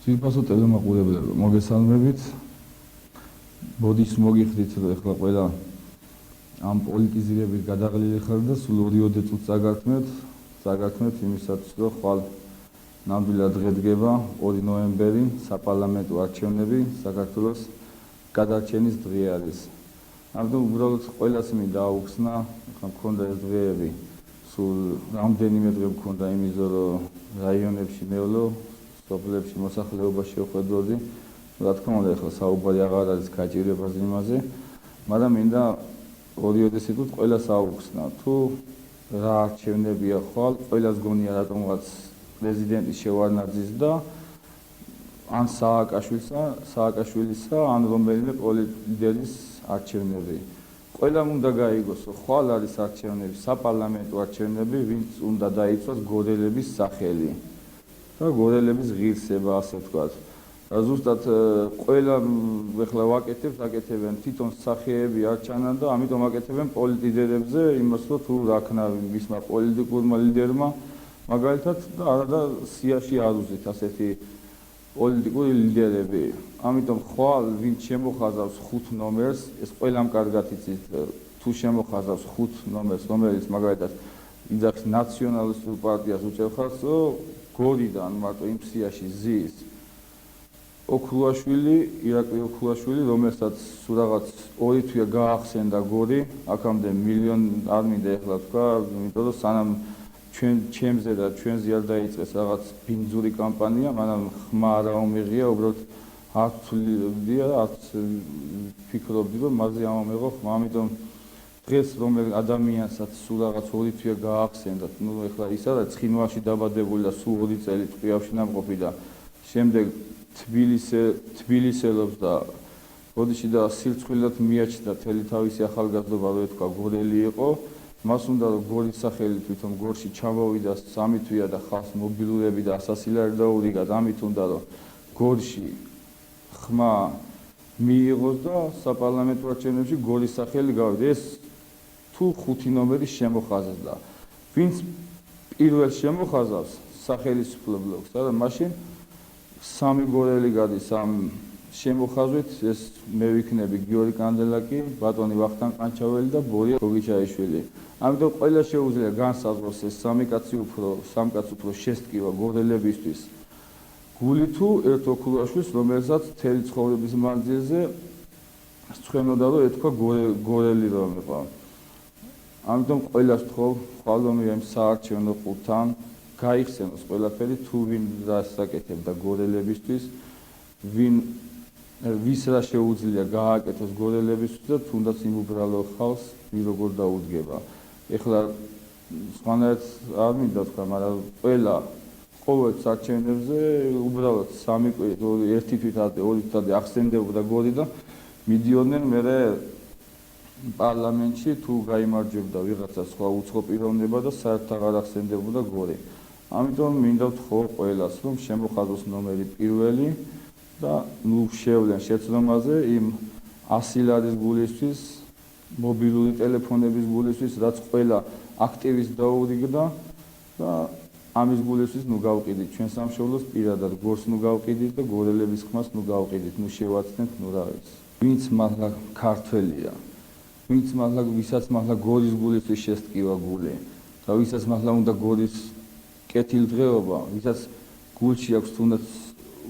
ძირფასო ტელემაყურებლები, მოგესალმებით. ბოდის მოგიხდით, რომ ახლა ყველა ამ პოლიტიზირებით გადაღლილი ხარ და სულ 2 წუთს წაგართმევთ იმისაც, რომ ხვალ ნამდვილად დღე დგება 2 ნოემბერი, საპარლამენტო არჩევნები საქართველოს გადარჩენის დღე არის. ამიტომ უბრალოდ ყველას მინდა აუხსნა, ახლა მქონდა ეს დღეები, სულ რამდენიმე დღე მქონდა იმის, რომ რაიონებში მევლო სოფლებში მოსახლეობა შევხედოდი, რა თქმა უნდა, ახლა საუბარი აღარ არის გაჭირებაზე იმაზე, მაგრამ მინდა 2 წუთით ყველას აუხსნა, თუ რა არჩევნებია ხვალ, ყველას გონია რატომღაც პრეზიდენტის შევარნაძის და ან სააკაშვილისა, ან რომელიმე პოლიტიკერის არჩევნები. ყველამ უნდა გაიგოს, რომ ხვალ არის არჩევნები, საპარლამენტო არჩევნები, ვინც უნდა დაიცვას გორელების სახელი. და გორელების ღირსება, ასე ვთქვათ. ზუსტად ყველა ახლა ვაკეთებენ თვითონ სახეები არ ჩანან და ამიტომ აკეთებენ პოლიტიკერებზე იმას, რომ თუ რა ქნა მისმა პოლიტიკურმა ლიდერმა მაგალითად და არადა სიაში არ უზით ასეთი პოლიტიკური ლიდერები. ამიტომ ხვალ ვინც შემოხაზავს 5 ნომერს, ეს ყველამ კარგად იცით, თუ შემოხაზავს 5 ნომერს, რომელიც მაგალითად იძახს ნაციონალისტურ პარტიას უწევხარს, რომ გორიდან მარტო იმ სიაში ზის ირაკლი ოქრუაშვილი, რომელსაც რაღაც 2 თვეა გაახსენდა გორი, აქამდე მილიონ არ მინდა ახლა თქვა, იმიტომ რომ სანამ ჩემზე და ჩვენზე არ დაიწყეს რაღაც ბინძური კამპანია, მაგრამ ხმა არ აუმიღია, უბრალოდ არც ვთვლიდია, არც ფიქრობდი, რომ მასზე ამომეღო ხმა, ამიტომ დღეს რომელ ადამიანსაც სულ რაღაც 2 თვეა გაახსენდა, ნუ ახლა ის არა ცხინვალში დაბადებული და სულ 2 წელი ტყვიავში ნამყოფი და შემდეგ თბილისელობს და ბოდიში და სირცხვილად მიაჩნდა თელი თავისი ახალგაზრდობა, რო ეთქვა გორელი იყო, მას უნდა რომ გორის სახელი თვითონ გორში ჩამოვიდა 3 თვეა და ხალხს მობილურები და ასასილარი დაურიგა, ამით უნდა რომ გორში ხმა მიიღოს და საპარლამენტო არჩევნებში გორის სახელი გავიდა. ეს თუ 5 ნომერის შემოხაზეს და ვინც პირველ შემოხაზავს სახელმწიფო ბლოკს, არა მაშინ 3 გორელი გადის ამ შემოხაზვით, ეს მე ვიქნები გიორგი კანდელაკი, ბატონი ვახტანგ ყანჩაველი და ბორია გოგიჩაიშვილი. ამიტომ ყველა შეუძლია განსაზღვროს ეს 3 კაცი უფრო შესტკივა გორელებისთვის. გული თუ ერთ ოქრუაშვილს, რომელსაც თელი ცხოვრების მანძილზე სწვენოდა, რომ ეთქვა გორელი რომ იყო. ამიტომ ყველას ვთხოვ, ხვალდომია იმ საარჩევნო ყურთან გაიხსენოს ყველაფერი, თუ ვინ რას აკეთებდა გორელებისთვის, ვის რა შეუძლია გააკეთოს გორელებისთვის და თუნდაც იმ უბრალო ხალხს ვინ როგორ დაუდგება. ეხლა სხვანაირად არ მინდა თქვა, მაგრამ ყველა ყოველ არჩევნებზე უბრალოდ 3 კვირით, 1 თვით ადრე, 2 თვით ადრე ახსენდებოდა გორი და მიდიოდნენ მერე პარლამენტში თუ გაიმარჯვებდა ვიღაცა სხვა უცხო პიროვნება და საერთოდ აღარ ახსენდებოდა გორი. ამიტომ მინდა ვთხოვ ყველას, რომ შემოხაზოს ნომერი პირველი და ნუ შევლენ შეცდომაზე იმ 100 ლარის გულისთვის, მობილური ტელეფონების გულისთვის, რაც ყველა აქტივისტს დაურიგდა და ამის გულისთვის ნუ გავყიდით ჩვენ სამშობლოს პირადად გორს ნუ გავყიდით და გორელების ხმას ნუ გავყიდით, ნუ შევაცდენთ ნუ რა არის. ვინც მართლა ქართველია, ვისაც მართლა გორის გულისთვის შესტკივა გული და ვისაც მართლა უნდა გორის კეთილდღეობა, ვისაც გულში აქვს თუნდაც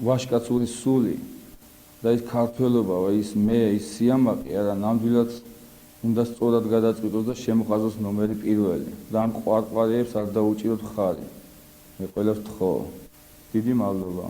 ვაჟკაცური სული და ის ქართველობა, ის ის სიამაყე, არა ნამდვილად უნდა სწორად გადაწყვიტოს და შემოხაზოს ნომერი პირველი და ამ ყვარყვარებს არ დაუჭიროთ ხარი. მე ყველას ვთხოვ. დიდი მადლობა.